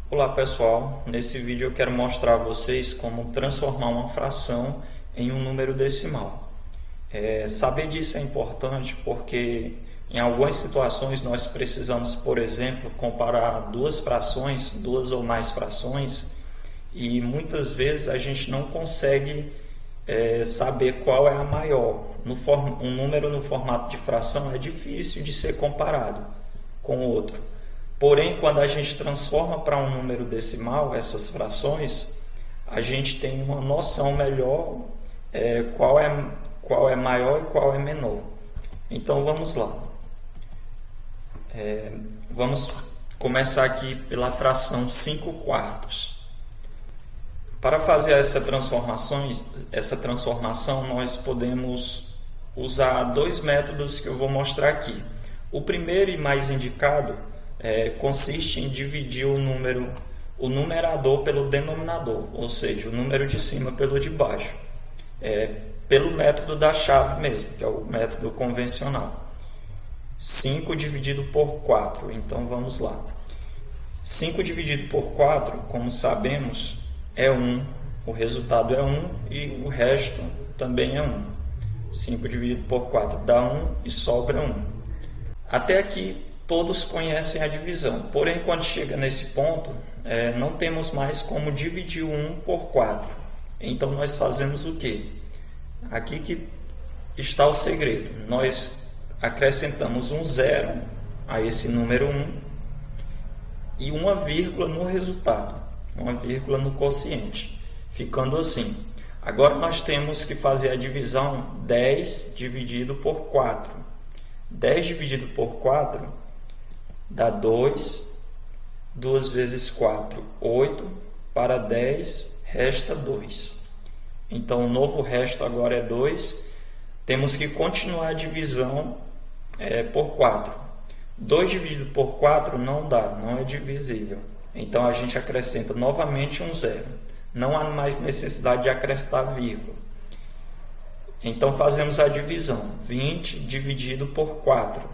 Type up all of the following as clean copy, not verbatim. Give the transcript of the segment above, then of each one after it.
Olá pessoal, nesse vídeo eu quero mostrar a vocês como transformar uma fração em um número decimal. Saber disso é importante porque em algumas situações nós precisamos, por exemplo, comparar duas frações, duas ou mais frações, e muitas vezes a gente não consegue saber qual é a maior. Um número no formato de fração é difícil de ser comparado com o outro. Porém, quando a gente transforma para um número decimal essas frações, a gente tem uma noção melhor qual é maior e qual é menor. Então vamos lá. Vamos começar aqui pela fração 5 quartos. Para fazer essa transformação, nós podemos usar dois métodos que eu vou mostrar aqui. O primeiro e mais indicado consiste em dividir o numerador pelo denominador, ou seja, o número de cima pelo de baixo, pelo método da chave mesmo, que é o método convencional. 5 dividido por 4, então vamos lá. 5 dividido por 4, como sabemos, é 1, o resultado é 1 e o resto também é 1. 5 dividido por 4 dá 1 e sobra 1. Até aqui todos conhecem a divisão, porém quando chega nesse ponto, não temos mais como dividir o 1 por 4. Então nós fazemos o quê? Aqui que está o segredo. Nós acrescentamos um zero a esse número 1 e uma vírgula no resultado, uma vírgula no quociente, ficando assim. Agora nós temos que fazer a divisão 10 dividido por 4. 10 dividido por 4 dá 2, 2 vezes 4, 8, para 10 resta 2. Então o novo resto agora é 2, temos que continuar a divisão por 4. 2 dividido por 4 não dá, não é divisível. Então a gente acrescenta novamente um zero. Não há mais necessidade de acrescentar vírgula. Então fazemos a divisão. 20 dividido por 4,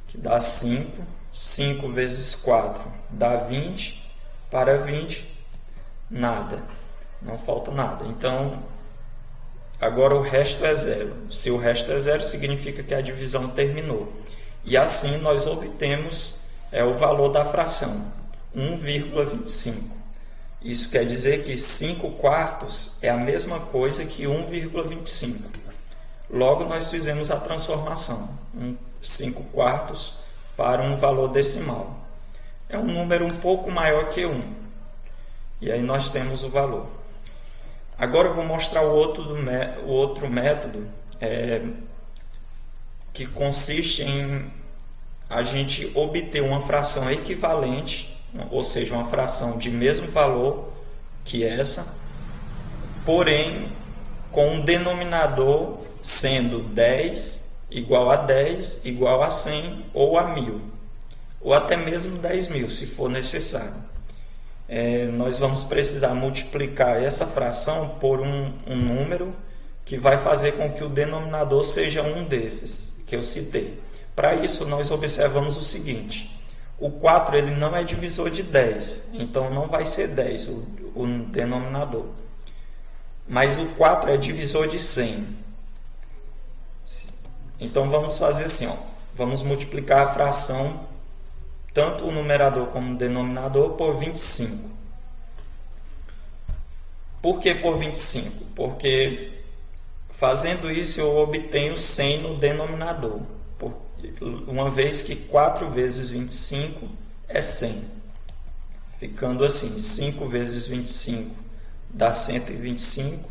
que dá 5. 5 vezes 4 dá 20. Para 20, nada. Não falta nada. Então, agora o resto é zero. Se o resto é zero, significa que a divisão terminou. E assim nós obtemos o valor da fração, 1,25. Isso quer dizer que 5 quartos é a mesma coisa que 1,25. Logo, nós fizemos a transformação, 5 quartos para um valor decimal. É um número um pouco maior que 1. E aí nós temos o valor. Agora eu vou mostrar o outro método, que consiste em a gente obter uma fração equivalente, ou seja, uma fração de mesmo valor que essa, porém com um denominador sendo 10 igual a 10 igual a 100 ou a 1000, ou até mesmo 10.000 se for necessário. Nós vamos precisar multiplicar essa fração por um número que vai fazer com que o denominador seja um desses que eu citei. Para isso, nós observamos o seguinte: o 4 ele não é divisor de 10, então não vai ser 10 o denominador. Mas o 4 é divisor de 100. Então vamos fazer assim, vamos multiplicar a fração, tanto o numerador como o denominador, por 25. Por que por 25? Porque fazendo isso eu obtenho 100 no denominador, uma vez que 4 vezes 25 é 100. Ficando assim, 5 vezes 25 dá 125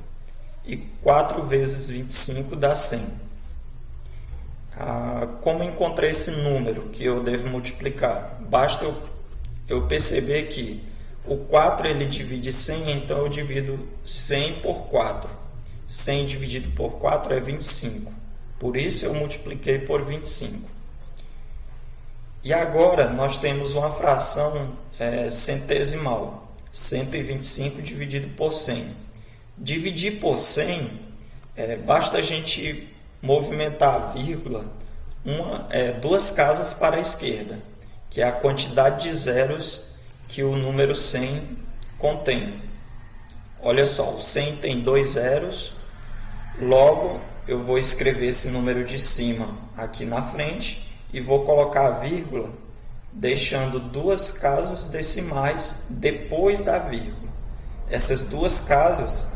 e 4 vezes 25 dá 100. Como encontrei esse número que eu devo multiplicar? Basta eu perceber que o 4 ele divide 100, então eu divido 100 por 4. 100 dividido por 4 é 25. Por isso eu multipliquei por 25. E agora nós temos uma fração centesimal. 125 dividido por 100. Dividir por 100, basta a gente movimentar a vírgula duas casas para a esquerda, que é a quantidade de zeros que o número 100 contém. Olha só, o 100 tem 2 zeros, logo eu vou escrever esse número de cima aqui na frente e vou colocar a vírgula, deixando 2 casas decimais depois da vírgula. Essas 2 casas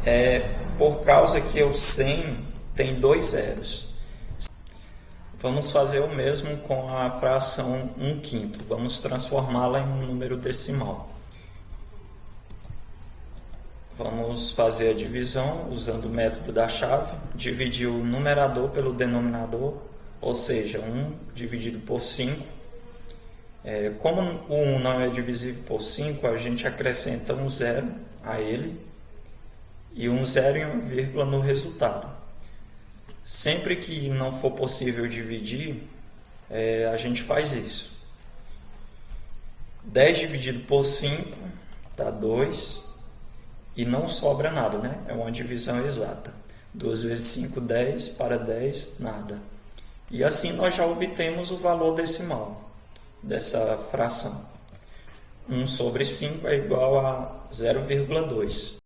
é por causa que o 100 tem 2 zeros. Vamos fazer o mesmo com a fração 1/5. Vamos transformá-la em um número decimal. Vamos fazer a divisão usando o método da chave. Dividir o numerador pelo denominador, ou seja, 1 dividido por 5. Como o 1 não é divisível por 5, a gente acrescenta um zero a ele e um zero e uma vírgula no resultado. Sempre que não for possível dividir, a gente faz isso. 10 dividido por 5 dá 2 e não sobra nada, né? É uma divisão exata. 2 vezes 5, 10, para 10, nada. E assim nós já obtemos o valor decimal dessa fração. 1 sobre 5 é igual a 0,2.